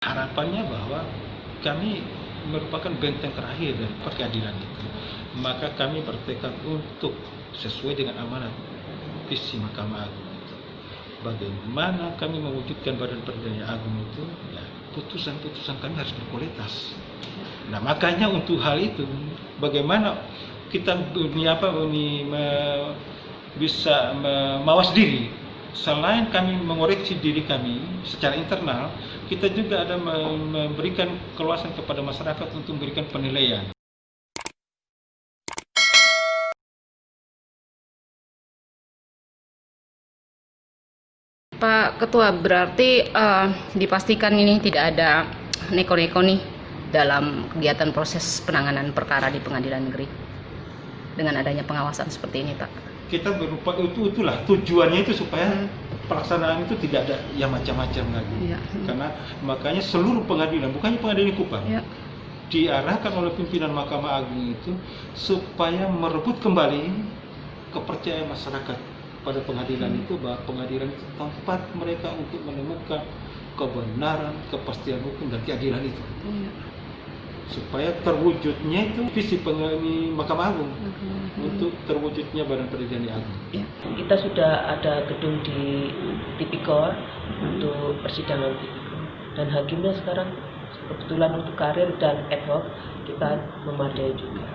Harapannya bahwa kami merupakan benteng terakhir dari keadilan itu. Maka kami bertekad untuk sesuai dengan amanat visi Mahkamah Agung itu. Bagaimana kami mewujudkan Badan Peradilan Agung itu, ya, putusan-putusan kami harus berkualitas. Nah, makanya untuk hal itu, bagaimana kita bisa mawas diri. Selain kami mengoreksi diri kami secara internal, kita juga ada memberikan keluasan kepada masyarakat untuk memberikan penilaian. Pak Ketua, berarti dipastikan ini tidak ada neko-neko nih dalam kegiatan proses penanganan perkara di pengadilan negeri dengan adanya pengawasan seperti ini, Pak. Kita berupaya itulah tujuannya itu supaya pelaksanaan itu tidak ada yang macam-macam lagi. Ya. Karena makanya seluruh pengadilan, bukannya pengadilan Kupang, Ya. diarahkan oleh pimpinan Mahkamah Agung itu supaya merebut kembali kepercayaan masyarakat pada pengadilan itu, bahwa pengadilan itu tempat mereka untuk menemukan kebenaran, kepastian hukum dan keadilan itu. Ya. Supaya terwujudnya itu visi Mahkamah Agung untuk terwujudnya Badan Peradilan Agung. Ya. Kita sudah ada gedung di Tipikor untuk persidangan Tipikor, dan hakimnya sekarang kebetulan untuk karir dan ad hoc kita memadai juga.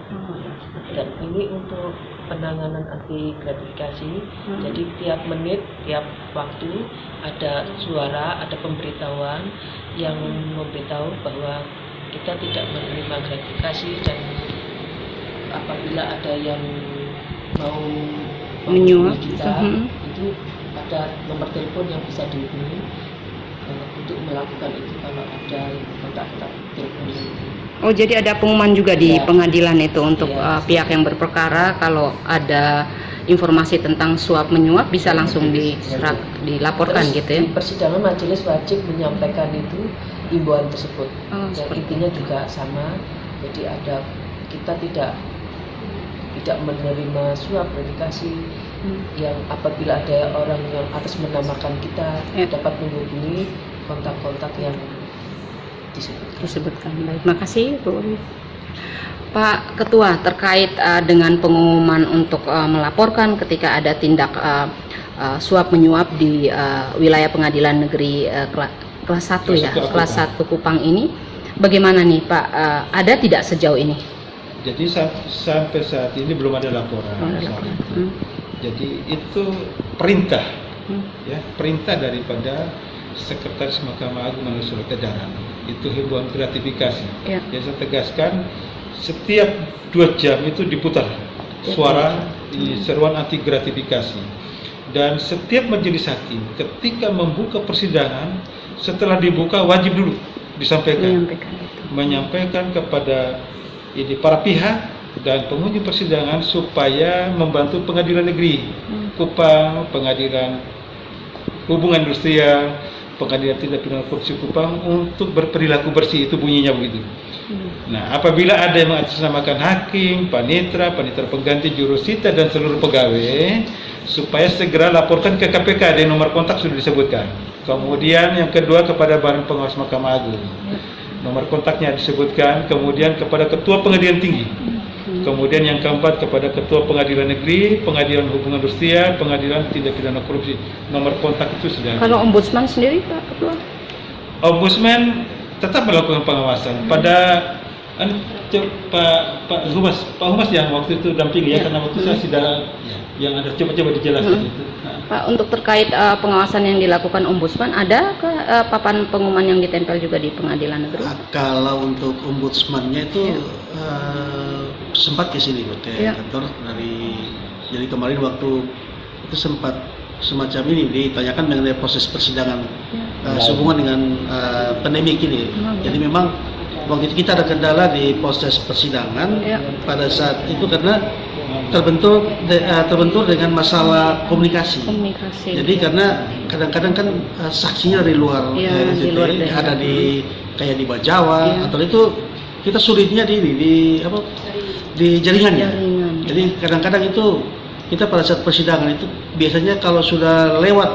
Dan ini untuk penanganan anti gratifikasi. Jadi tiap menit, tiap waktu ada suara, ada pemberitahuan yang memberitahu bahwa kita tidak menerima gratifikasi, dan apabila ada yang mau menyuap kita, itu ada nomor telepon yang bisa dihubungi untuk melakukan itu kalau ada yang kontak telepon. Oh, jadi ada pengumuman juga di Ya. pengadilan itu untuk Ya. pihak yang berperkara kalau ada informasi tentang suap menyuap bisa langsung dilaporkan. Terus, gitu ya. di persidangan majelis wajib menyampaikan itu himbauan tersebut. Oh, Dan seperti intinya juga sama. Jadi kita tidak menerima suap gratifikasi yang apabila ada orang yang atas menamakan kita Ya. dapat menghubungi kontak-kontak yang disebutkan. Baik, makasih Bu. Pak Ketua, terkait dengan pengumuman untuk melaporkan ketika ada tindak suap menyuap di wilayah pengadilan negeri kelas 1 ya, kelas 1 Kupang ini, bagaimana nih Pak? Ada tidak sejauh ini? Jadi sampai saat ini belum ada laporan. Jadi itu perintah, ya, perintah daripada Sekretaris Mahkamah Agung melalui surat edaran. Itu himbauan gratifikasi. Ya. Yang saya tegaskan, setiap 2 jam itu diputar suara seruan anti gratifikasi. Dan setiap majelis hakim ketika membuka persidangan, setelah dibuka wajib dulu disampaikan, menyampaikan kepada para pihak dan pengunjung persidangan supaya membantu pengadilan negeri Kupang, pengadilan hubungan industrial, pengadilan tindak pidana korupsi Kupang untuk berperilaku bersih. Itu bunyinya begitu. Nah, apabila ada yang mengatasnamakan hakim, panitera pengganti, jurusita dan seluruh pegawai, supaya segera laporkan ke KPK. Dan nomor kontak sudah disebutkan. Kemudian yang kedua kepada Badan Pengawas Mahkamah Agung, nomor kontaknya disebutkan. Kemudian kepada Ketua Pengadilan Tinggi. Kemudian yang keempat kepada Ketua Pengadilan Negeri, Pengadilan Hubungan Industrial, Pengadilan Tindak Pidana Korupsi. Nomor kontak itu sudah. Kalau Ombudsman sendiri Pak Ketua? Ombudsman tetap melakukan pengawasan pada Pak Humas yang waktu itu dampingi ya, karena waktu saya sudah yang ada coba dijelaskan itu. Pak, untuk terkait pengawasan yang dilakukan Ombudsman, ada ke papan pengumuman yang ditempel juga di pengadilan negeri? Kalau untuk Ombudsman-nya itu sempat ke sini kantor jadi kemarin waktu itu sempat semacam ini ditanyakan mengenai proses persidangan sehubungan dengan pandemi ini. Jadi memang waktu itu kita ada kendala di proses persidangan pada saat itu karena terbentur dengan masalah komunikasi. Jadi karena kadang-kadang kan saksinya dari luar, ada di kayak di Bajawa atau itu kita sulitnya di jaringannya. Jadi kadang-kadang itu kita pada saat persidangan itu biasanya kalau sudah lewat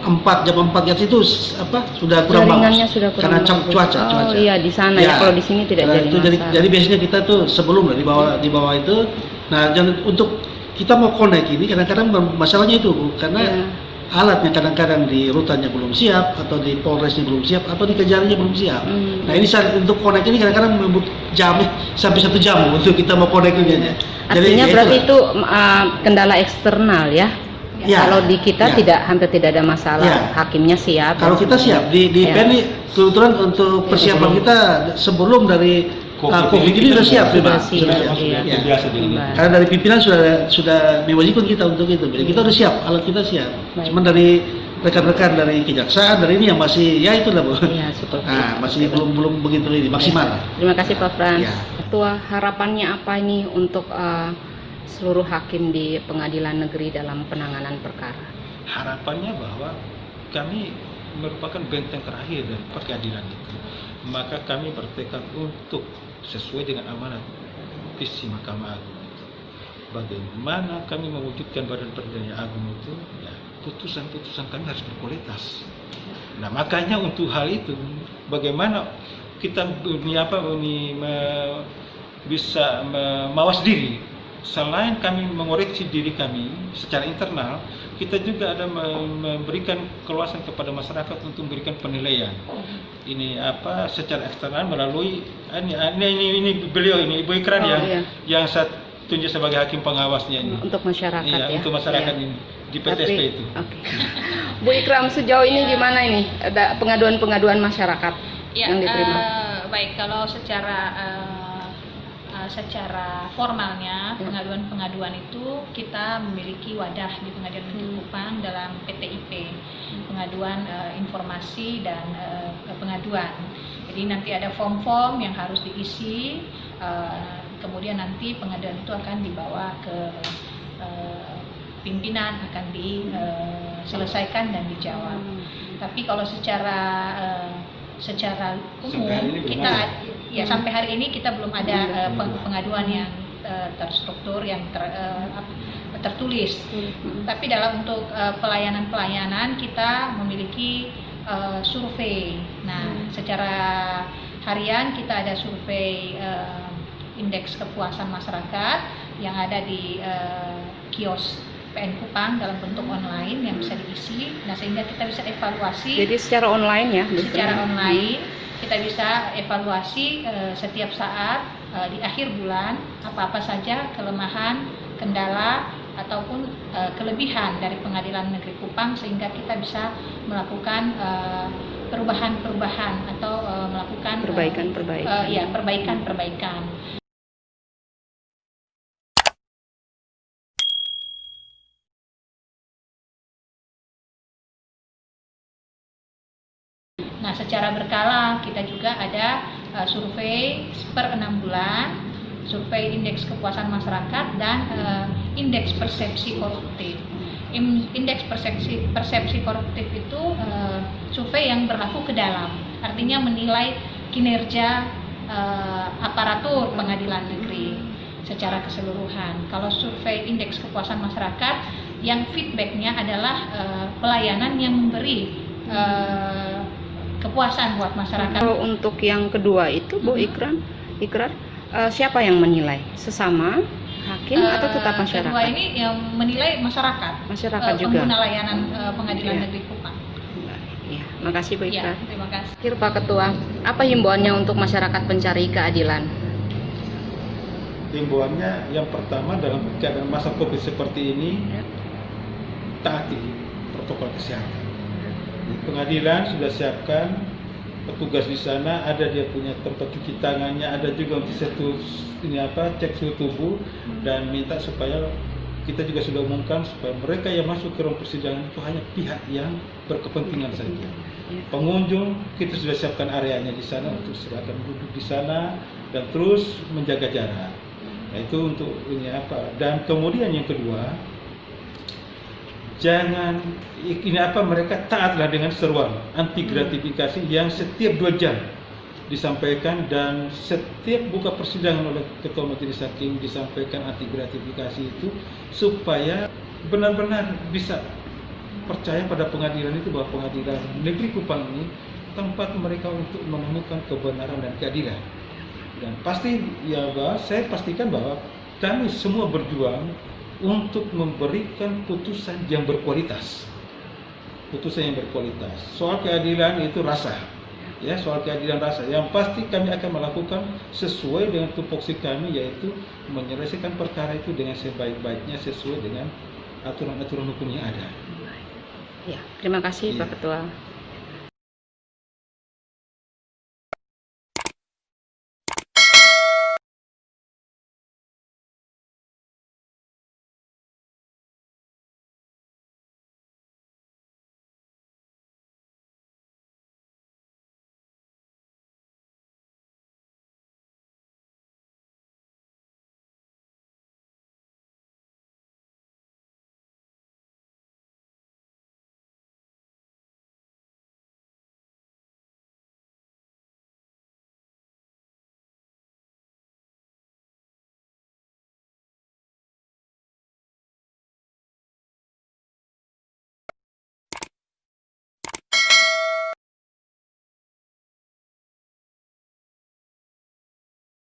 jam 4 itu sudah kurang Jaringannya bagus sudah kurang karena bagus. cuaca. Iya di sana ya. Kalau di sini tidak Nah, jadi itu masalah. jadi biasanya kita tuh sebelum di bawah itu, nah untuk kita mau connect ini kadang-kadang masalahnya itu Bu, karena Iya. alatnya kadang-kadang di rutannya belum siap, atau di polresnya belum siap, atau di kejarannya belum siap. Nah ini untuk connect ini kadang-kadang membutuhkan jam sampai 1 jam untuk kita mau connect ini. Artinya ya berarti itulah. itu kendala eksternal ya. Ya, Kalau di kita ya. hampir tidak ada masalah. Ya. Hakimnya siap. Kalau kita siap di Ya. PN ini kebetulan untuk persiapan kita sebelum dari COVID ini sudah siap, sudah Pak. siap, Sudah iya. biasa dengan itu. Baik. Karena dari pimpinan sudah mewajibkan kita untuk itu. Jadi kita udah siap, alat kita siap. Baik. Cuman dari rekan-rekan dari kejaksaan dari ini yang masih ya itulah Bu. Iya, seperti Nah, itu. masih belum begitu ini maksimal. Terima kasih Pak Frans. Ya. Ketua, harapannya apa ini untuk seluruh hakim di pengadilan negeri dalam penanganan perkara? Harapannya bahwa kami merupakan benteng terakhir dari pengadilan itu. Maka kami bertekad untuk sesuai dengan amanat visi Mahkamah Agung itu. Bagaimana kami mewujudkan badan peradilan agung itu, ya, putusan-putusan kami harus berkualitas. Nah makanya untuk hal itu, bagaimana kita bisa mawas diri. Selain kami mengoreksi diri kami secara internal, kita juga ada memberikan keluasan kepada masyarakat untuk memberikan penilaian. Ini secara eksternal melalui ini beliau ini Ibu Ikran yang saya tunjuk sebagai hakim pengawasnya ini. Untuk masyarakat Iya, ya. untuk masyarakat Iya. ini di PTSP itu. Oke. Bu Ikram, sejauh ini gimana ini? Ada pengaduan-pengaduan masyarakat Ya, yang diterima? baik, kalau secara formalnya pengaduan-pengaduan itu kita memiliki wadah di Pengadilan Negeri Kupang dalam PTIP, pengaduan informasi dan pengaduan. Jadi nanti ada form-form yang harus diisi, kemudian nanti pengaduan itu akan dibawa ke pimpinan, akan diselesaikan dan dijawab. Tapi kalau secara umum kita sampai hari ini kita belum ada pengaduan yang terstruktur, yang tertulis. Tapi dalam untuk pelayanan kita memiliki survei. Nah, secara harian kita ada survei indeks kepuasan masyarakat yang ada di kios PN Kupang dalam bentuk online yang bisa diisi. Nah, sehingga kita bisa evaluasi. Jadi secara online ya? Secara online kita bisa evaluasi setiap saat di akhir bulan apa-apa saja kelemahan, kendala ataupun kelebihan dari Pengadilan Negeri Kupang, sehingga kita bisa melakukan perubahan-perubahan atau melakukan perbaikan-perbaikan. Nah, secara berkala kita juga ada survei per 6 bulan, survei indeks kepuasan masyarakat dan indeks persepsi koruptif. Indeks persepsi koruptif itu survei yang berlaku ke dalam, artinya menilai kinerja aparatur pengadilan negeri secara keseluruhan. Kalau survei indeks kepuasan masyarakat, yang feedbacknya adalah pelayanan yang memberi kepuasan buat masyarakat. Kalau untuk yang kedua itu Bu Ikrar, siapa yang menilai? Sesama hakim atau tetap masyarakat? Kedua ini yang menilai masyarakat. Masyarakat juga. Pengguna layanan Pengadilan Negeri Kupang. Ya, makasih Bu Ikrar. Ya, terima kasih. Akhir Pak Ketua, apa himbauannya untuk masyarakat pencari keadilan? Himbauannya yang pertama, dalam keadaan masa COVID seperti ini, taati protokol kesehatan. Di pengadilan sudah siapkan petugas di sana, ada dia punya tempat cuci tangannya, ada juga untuk cek suhu tubuh, dan minta supaya kita juga sudah umumkan supaya mereka yang masuk ke ruang persidangan itu hanya pihak yang berkepentingan saja. Pengunjung kita sudah siapkan areanya di sana untuk silakan duduk di sana dan terus menjaga jarak. Nah, itu untuk dan kemudian yang kedua, jangan mereka taatlah dengan seruan anti gratifikasi yang setiap 2 jam disampaikan, dan setiap buka persidangan oleh Ketua Majelis Hakim disampaikan anti gratifikasi itu supaya benar-benar bisa percaya pada pengadilan itu, bahwa pengadilan negeri Kupang ini tempat mereka untuk menemukan kebenaran dan keadilan. Dan pasti ya, saya pastikan bahwa kami semua berjuang untuk memberikan putusan yang berkualitas. Putusan yang berkualitas. Soal keadilan itu rasa. Ya, soal keadilan rasa. Yang pasti kami akan melakukan sesuai dengan tupoksi kami, yaitu menyelesaikan perkara itu dengan sebaik-baiknya sesuai dengan aturan-aturan hukum yang ada. Ya, terima kasih Iya. Pak Ketua.